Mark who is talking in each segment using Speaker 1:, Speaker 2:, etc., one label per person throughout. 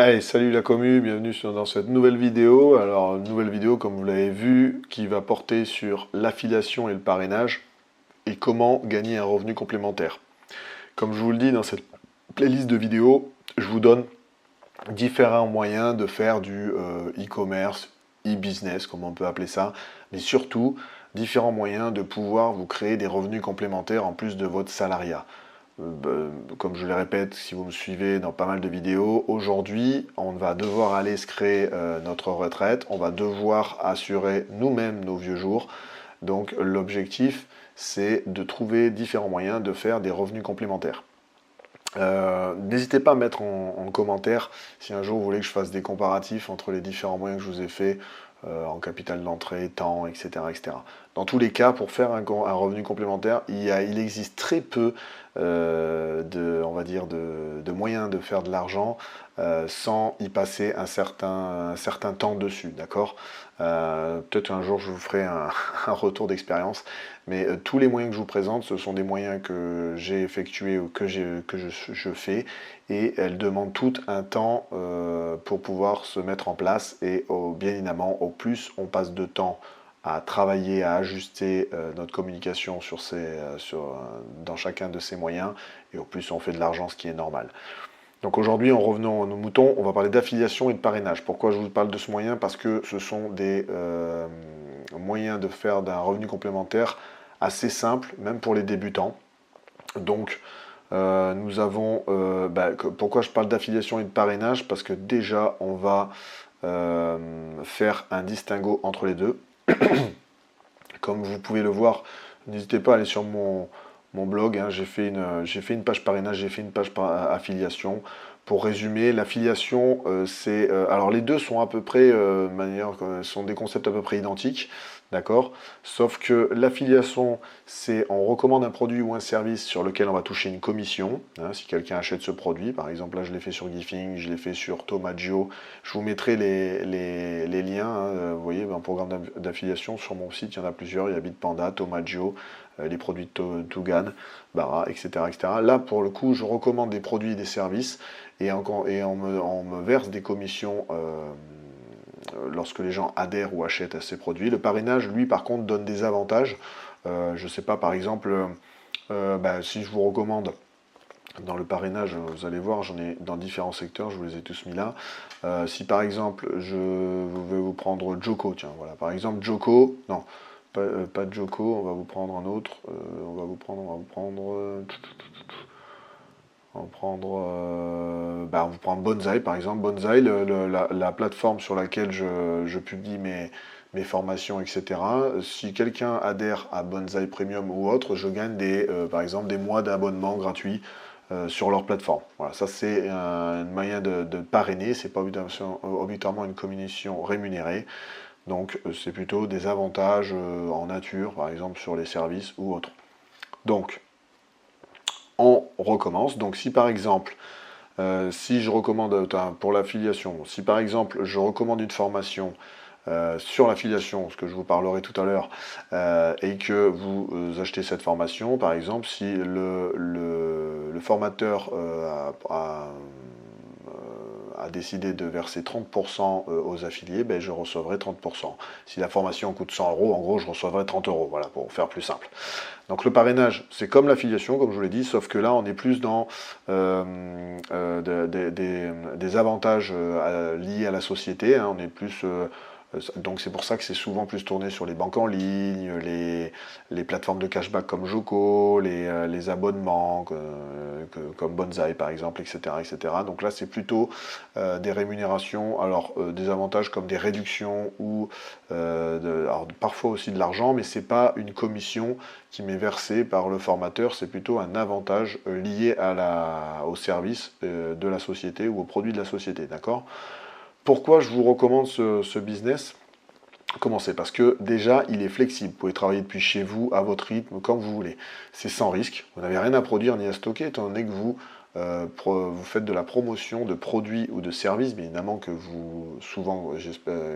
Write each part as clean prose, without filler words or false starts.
Speaker 1: Allez, salut la commu, bienvenue dans cette nouvelle vidéo. Alors, une nouvelle vidéo, comme vous l'avez vu, qui va porter sur l'affiliation et le parrainage et comment gagner un revenu complémentaire. Comme je vous le dis dans cette playlist de vidéos, je vous donne différents moyens de faire du e-commerce, e-business, comme on peut appeler ça, mais surtout différents moyens de pouvoir vous créer des revenus complémentaires en plus de votre salariat. Comme je le répète, si vous me suivez dans pas mal de vidéos, aujourd'hui, on va devoir aller se créer notre retraite, on va devoir assurer nous-mêmes nos vieux jours. Donc l'objectif, c'est de trouver différents moyens de faire des revenus complémentaires. N'hésitez pas à mettre en commentaire si un jour vous voulez que je fasse des comparatifs entre les différents moyens que je vous ai fait en capital d'entrée, temps, etc., etc. Dans tous les cas, pour faire un revenu complémentaire, il existe très peu on va dire de moyens de faire de l'argent sans y passer un certain temps dessus, d'accord. Peut-être un jour je vous ferai un retour d'expérience, mais tous les moyens que je vous présente, ce sont des moyens que j'ai effectués ou que je fais, et elles demandent tout un temps pour pouvoir se mettre en place, et bien évidemment, au plus on passe de temps à travailler, à ajuster notre communication dans chacun de ces moyens, et au plus on fait de l'argent, ce qui est normal. Donc aujourd'hui, en revenant à nos moutons, on va parler d'affiliation et de parrainage. Pourquoi je vous parle de ce moyen? Parce que ce sont des moyens de faire d'un revenu complémentaire assez simple, même pour les débutants. Donc nous avons... pourquoi je parle d'affiliation et de parrainage? Parce que déjà, on va faire un distinguo entre les deux. Comme vous pouvez le voir, n'hésitez pas à aller sur mon blog, hein. J'ai fait une page parrainage, j'ai fait une page affiliation. Pour résumer, l'affiliation, c'est... alors les deux sont à peu près, sont des concepts à peu près identiques, d'accord? Sauf que l'affiliation, c'est on recommande un produit ou un service sur lequel on va toucher une commission, hein, si quelqu'un achète ce produit. Par exemple, là je l'ai fait sur Gifing, je l'ai fait sur Tomaggio. Je vous mettrai les liens, hein, vous voyez, un programme d'affiliation sur mon site, il y en a plusieurs, il y a Bitpanda, Tomaggio, les produits de Tougan, Bara, etc., etc. Là, pour le coup, je recommande des produits et des services, et on me verse des commissions lorsque les gens adhèrent ou achètent à ces produits. Le parrainage, lui, par contre, donne des avantages. Je ne sais pas, par exemple, si je vous recommande... Dans le parrainage, vous allez voir, j'en ai dans différents secteurs, je vous les ai tous mis là. Si par exemple, je vais vous prendre Joko, tiens, voilà, par exemple Joko, non, pas Joko, on va vous prendre un autre, on va vous prendre Bonsaï par exemple. Bonsaï, la plateforme sur laquelle je publie mes formations, etc. Si quelqu'un adhère à Bonsaï Premium ou autre, je gagne par exemple des mois d'abonnement gratuits sur leur plateforme. Voilà, ça c'est un moyen de parrainer, c'est pas obligatoirement une communication rémunérée, donc c'est plutôt des avantages en nature, par exemple sur les services ou autres. Donc, on recommence. Donc si par exemple, si je recommande, pour l'affiliation, si par exemple je recommande une formation sur l'affiliation, ce que je vous parlerai tout à l'heure, et que vous achetez cette formation, par exemple, si le formateur a décidé de verser 30% aux affiliés, ben, je recevrai 30%. Si la formation coûte 100 euros, en gros, je recevrai 30 euros, voilà, pour faire plus simple. Donc le parrainage, c'est comme l'affiliation, comme je vous l'ai dit, sauf que là, on est plus dans des avantages liés à la société, hein, on est plus... donc c'est pour ça que c'est souvent plus tourné sur les banques en ligne, les plateformes de cashback comme Joko, les abonnements comme Bonsaï par exemple, etc., etc. Donc là c'est plutôt des rémunérations, alors des avantages comme des réductions ou alors, parfois aussi de l'argent, mais c'est pas une commission qui m'est versée par le formateur, c'est plutôt un avantage lié au service de la société ou aux produits de la société, d'accord? Pourquoi je vous recommande ce business? Commencez, parce que déjà, il est flexible. Vous pouvez travailler depuis chez vous, à votre rythme, comme vous voulez. C'est sans risque. Vous n'avez rien à produire ni à stocker, étant donné que vous faites de la promotion de produits ou de services. Bien évidemment que souvent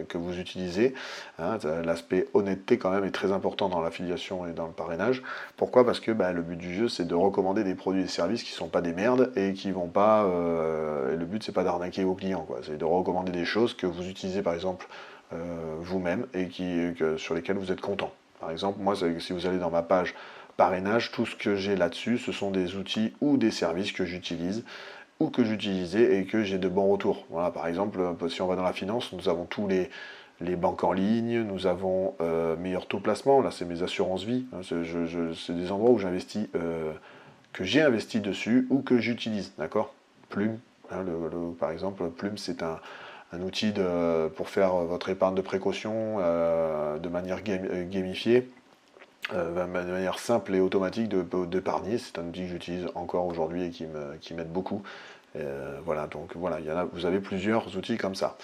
Speaker 1: que vous utilisez. Hein, l'aspect honnêteté quand même est très important dans l'affiliation et dans le parrainage. Pourquoi? Parce que le but du jeu, c'est de recommander des produits et services qui ne sont pas des merdes et qui vont pas... et le but, c'est pas d'arnaquer vos clients, quoi. C'est de recommander des choses que vous utilisez par exemple vous-même et sur lesquelles vous êtes content. Par exemple, moi, si vous allez dans ma page parrainage, tout ce que j'ai là-dessus, ce sont des outils ou des services que j'utilise ou que j'utilisais et que j'ai de bons retours. Voilà, par exemple, si on va dans la finance, nous avons tous les banques en ligne, nous avons meilleur taux placement, là c'est mes assurances vie, hein, c'est des endroits où j'investis, que j'ai investi dessus ou que j'utilise, d'accord. Plume, hein, par exemple, Plume c'est un outil pour faire votre épargne de précaution de manière gamifiée. De manière simple et automatique d'épargner. C'est un outil que j'utilise encore aujourd'hui et qui m'aide beaucoup. Voilà, donc voilà, vous avez plusieurs outils comme ça.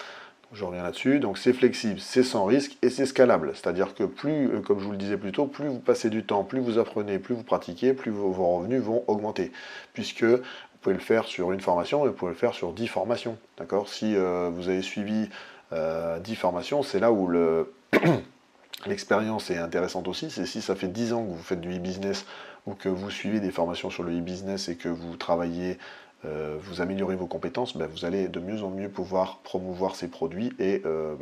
Speaker 1: Donc, je reviens là-dessus. Donc c'est flexible, c'est sans risque et c'est scalable. C'est-à-dire que plus, comme je vous le disais plus tôt, plus vous passez du temps, plus vous apprenez, plus vous pratiquez, plus vos revenus vont augmenter. Puisque vous pouvez le faire sur une formation et vous pouvez le faire sur 10 formations. D'accord? Si vous avez suivi 10 formations, c'est là où l'expérience est intéressante aussi, c'est si ça fait 10 ans que vous faites du e-business ou que vous suivez des formations sur le e-business et que vous travaillez, vous améliorez vos compétences, vous allez de mieux en mieux pouvoir promouvoir ces produits et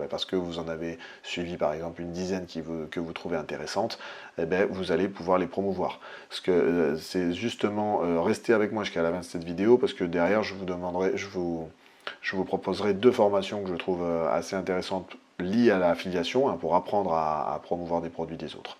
Speaker 1: parce que vous en avez suivi par exemple une dizaine que vous trouvez intéressantes, vous allez pouvoir les promouvoir. Parce que c'est justement restez avec moi jusqu'à la fin de cette vidéo parce que derrière je vous proposerai 2 formations que je trouve assez intéressantes liées à l'affiliation, hein, pour apprendre à promouvoir des produits des autres.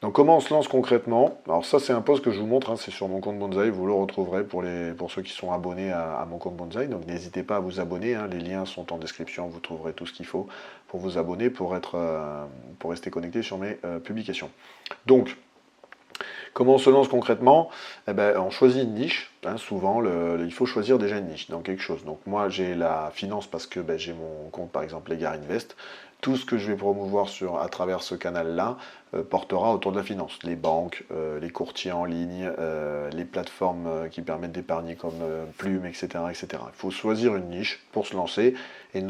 Speaker 1: Donc comment on se lance concrètement? Alors ça c'est un post que je vous montre, hein, c'est sur mon compte Bonsaï, vous le retrouverez pour ceux qui sont abonnés à mon compte Bonsaï, donc n'hésitez pas à vous abonner, hein, les liens sont en description, vous trouverez tout ce qu'il faut pour vous abonner, pour rester connecté sur mes publications. Donc, comment on se lance concrètement? On choisit une niche. Hein, souvent, il faut choisir déjà une niche dans quelque chose. Donc moi, j'ai la finance parce que j'ai mon compte, par exemple, Legar Invest. Tout ce que je vais promouvoir à travers ce canal-là portera autour de la finance. Les banques, les courtiers en ligne, les plateformes qui permettent d'épargner comme Plume, etc., etc. Il faut choisir une niche pour se lancer. Et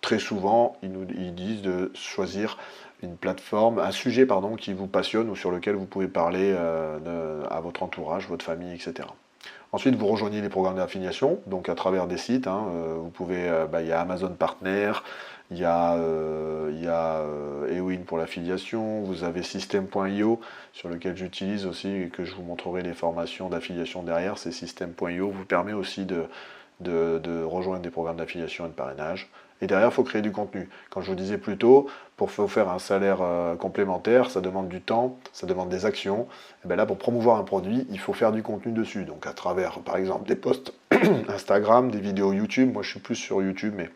Speaker 1: très souvent, ils disent de choisir une plateforme, un sujet qui vous passionne ou sur lequel vous pouvez parler à votre entourage, votre famille, etc. Ensuite, vous rejoignez les programmes d'affiliation, donc à travers des sites. Hein, vous pouvez, il y a Amazon Partner, il y a Ewin pour l'affiliation, vous avez System.io sur lequel j'utilise aussi et que je vous montrerai les formations d'affiliation derrière. C'est System.io vous permet aussi de rejoindre des programmes d'affiliation et de parrainage. Et derrière, il faut créer du contenu. Comme je vous disais plus tôt, pour faire un salaire complémentaire, ça demande du temps, ça demande des actions. Et là, pour promouvoir un produit, il faut faire du contenu dessus. Donc à travers, par exemple, des posts Instagram, des vidéos YouTube. Moi, je suis plus sur YouTube, mais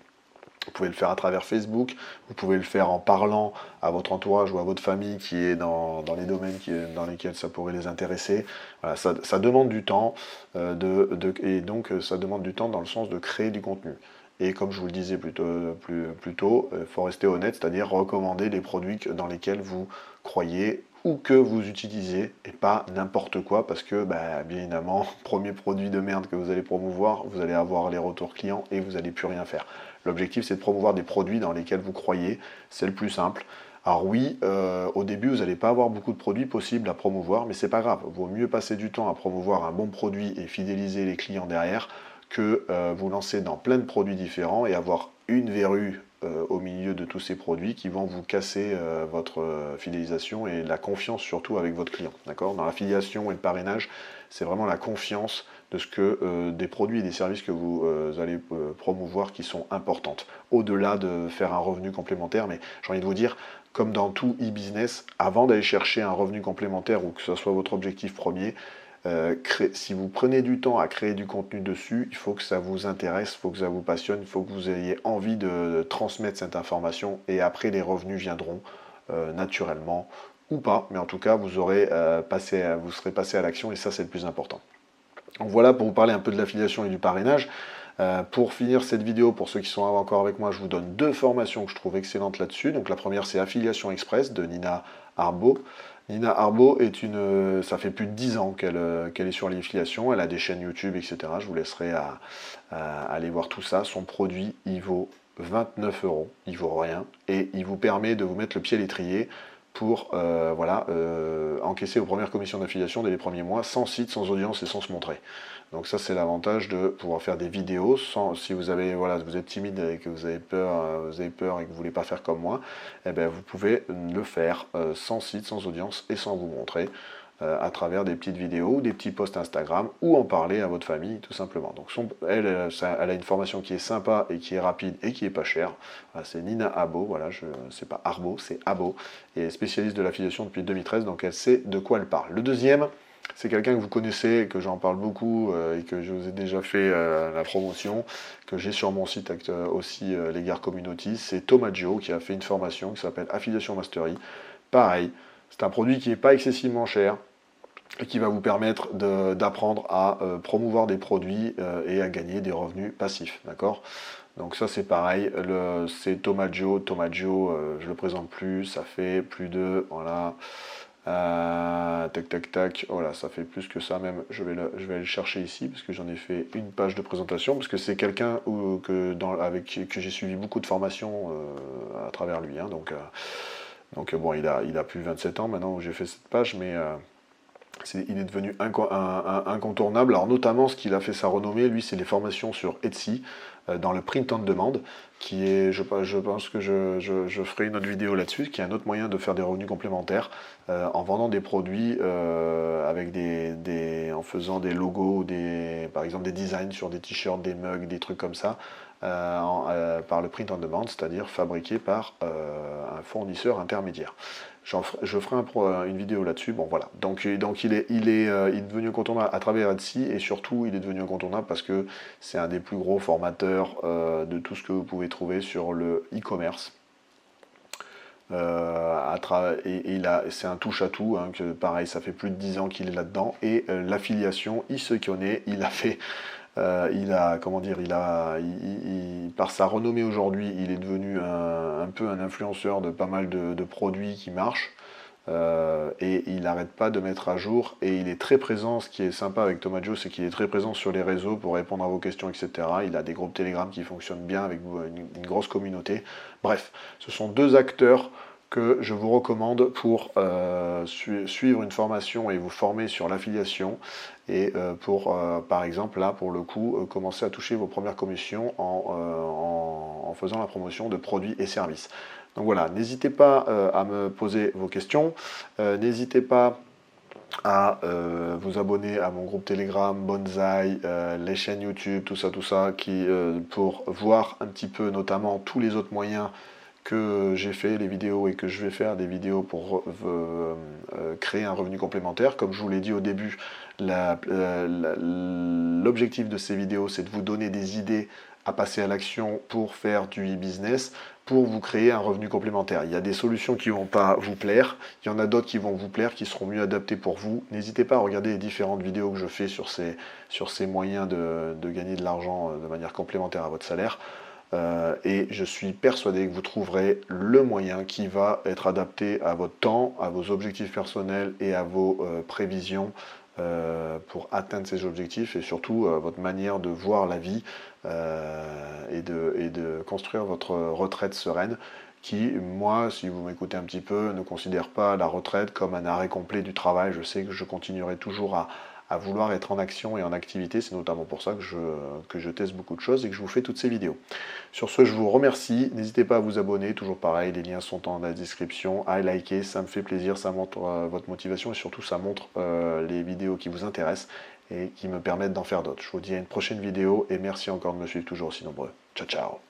Speaker 1: vous pouvez le faire à travers Facebook. Vous pouvez le faire en parlant à votre entourage ou à votre famille qui est dans les domaines dans lesquels ça pourrait les intéresser. Voilà, ça demande du temps et donc ça demande du temps dans le sens de créer du contenu. Et comme je vous le disais plus tôt, il faut rester honnête, c'est-à-dire recommander les produits dans lesquels vous croyez ou que vous utilisez, et pas n'importe quoi, parce que, bien évidemment, premier produit de merde que vous allez promouvoir, vous allez avoir les retours clients et vous n'allez plus rien faire. L'objectif, c'est de promouvoir des produits dans lesquels vous croyez, c'est le plus simple. Alors oui, au début, vous n'allez pas avoir beaucoup de produits possibles à promouvoir, mais c'est pas grave. Il vaut mieux passer du temps à promouvoir un bon produit et fidéliser les clients derrière, que vous lancer dans plein de produits différents et avoir une verrue au milieu de tous ces produits qui vont vous casser votre fidélisation et la confiance surtout avec votre client. D'accord? Dans l'affiliation et le parrainage, c'est vraiment la confiance de ce que des produits et des services que vous allez promouvoir qui sont importantes. Au-delà de faire un revenu complémentaire, mais j'ai envie de vous dire, comme dans tout e-business, avant d'aller chercher un revenu complémentaire ou que ce soit votre objectif premier, si vous prenez du temps à créer du contenu dessus, il faut que ça vous intéresse, il faut que ça vous passionne, il faut que vous ayez envie de transmettre cette information et après les revenus viendront naturellement ou pas, mais en tout cas vous serez passé à l'action et ça c'est le plus important. Donc voilà pour vous parler un peu de l'affiliation et du parrainage. Pour finir cette vidéo, pour ceux qui sont encore avec moi, je vous donne 2 formations que je trouve excellentes là-dessus. Donc la première c'est Affiliation Express de Nina Arbo. Nina Arbo ça fait plus de 10 ans qu'elle est sur l'affiliation, elle a des chaînes YouTube, etc. Je vous laisserai aller voir tout ça. Son produit, il vaut 29 €, il vaut rien, et il vous permet de vous mettre le pied à l'étrier pour encaisser vos premières commissions d'affiliation dès les premiers mois, sans site, sans audience et sans se montrer. Donc ça, c'est l'avantage de pouvoir faire des vidéos si vous avez, vous êtes timide et que vous avez peur et que vous voulez pas faire comme moi, eh bien, vous pouvez le faire sans site, sans audience et sans vous montrer, à travers des petites vidéos, des petits posts Instagram, ou en parler à votre famille tout simplement. Donc elle a une formation qui est sympa et qui est rapide et qui est pas chère. C'est Nina Abo, voilà, c'est pas Arbo, c'est Abo, et spécialiste de l'affiliation depuis 2013, donc elle sait de quoi elle parle. Le deuxième, c'est quelqu'un que vous connaissez, que j'en parle beaucoup et que je vous ai déjà fait la promotion, que j'ai sur mon site aussi, les Gars Community, c'est Thomas Gio qui a fait une formation qui s'appelle Affiliation Mastery. Pareil, c'est un produit qui n'est pas excessivement cher et qui va vous permettre d'apprendre à promouvoir des produits et à gagner des revenus passifs, d'accord? Donc ça c'est pareil, c'est Thomas Gio, je le présente plus, ça fait plus de, voilà, tac tac tac, voilà, ça fait plus que ça même, je vais aller le chercher ici, parce que j'en ai fait une page de présentation, parce que c'est quelqu'un avec que j'ai suivi beaucoup de formations à travers lui, hein, donc bon, il a plus de 27 ans maintenant où j'ai fait cette page, mais il est devenu incontournable. Alors notamment, ce qu'il a fait sa renommée, lui, c'est les formations sur Etsy, dans le print on demand, qui est, je pense que je ferai une autre vidéo là-dessus, qui est un autre moyen de faire des revenus complémentaires, en vendant des produits en faisant des logos, par exemple des designs sur des t-shirts, des mugs, des trucs comme ça, par le print on demand, c'est-à-dire fabriqué par un fournisseur intermédiaire. Je ferai une vidéo là-dessus. Bon voilà. Donc il est devenu incontournable à travers Etsy, et surtout il est devenu incontournable parce que c'est un des plus gros formateurs de tout ce que vous pouvez trouver sur le e-commerce. C'est un touche-à-tout, hein, que pareil, ça fait plus de 10 ans qu'il est là-dedans, et l'affiliation, il se connaît, il a fait. Par sa renommée aujourd'hui, il est devenu un peu un influenceur de pas mal de produits qui marchent, et il n'arrête pas de mettre à jour, et il est très présent. Ce qui est sympa avec Thomas Gio, c'est qu'il est très présent sur les réseaux pour répondre à vos questions, etc. Il a des groupes Telegram qui fonctionnent bien avec une grosse communauté. Bref, ce sont deux acteurs que je vous recommande pour suivre une formation et vous former sur l'affiliation, et pour, par exemple, là, pour le coup, commencer à toucher vos premières commissions en faisant la promotion de produits et services. Donc voilà, n'hésitez pas à me poser vos questions, n'hésitez pas à vous abonner à mon groupe Telegram, Bonsaï, les chaînes YouTube, tout ça, pour voir un petit peu notamment tous les autres moyens que j'ai fait, les vidéos, et que je vais faire des vidéos pour créer un revenu complémentaire. Comme je vous l'ai dit au début, l'objectif de ces vidéos, c'est de vous donner des idées à passer à l'action pour faire du e-business, pour vous créer un revenu complémentaire. Il y a des solutions qui ne vont pas vous plaire, il y en a d'autres qui vont vous plaire, qui seront mieux adaptées pour vous. N'hésitez pas à regarder les différentes vidéos que je fais sur ces moyens de gagner de l'argent de manière complémentaire à votre salaire. Et je suis persuadé que vous trouverez le moyen qui va être adapté à votre temps, à vos objectifs personnels et à vos prévisions pour atteindre ces objectifs, et surtout votre manière de voir la vie et de construire votre retraite sereine, qui, moi, si vous m'écoutez un petit peu, ne considère pas la retraite comme un arrêt complet du travail. Je sais que je continuerai toujours à vouloir être en action et en activité. C'est notamment pour ça que je teste beaucoup de choses et que je vous fais toutes ces vidéos. Sur ce, je vous remercie. N'hésitez pas à vous abonner, toujours pareil, les liens sont dans la description, à liker, ça me fait plaisir, ça montre votre motivation, et surtout ça montre les vidéos qui vous intéressent et qui me permettent d'en faire d'autres. Je vous dis à une prochaine vidéo, et merci encore de me suivre toujours aussi nombreux. Ciao, ciao.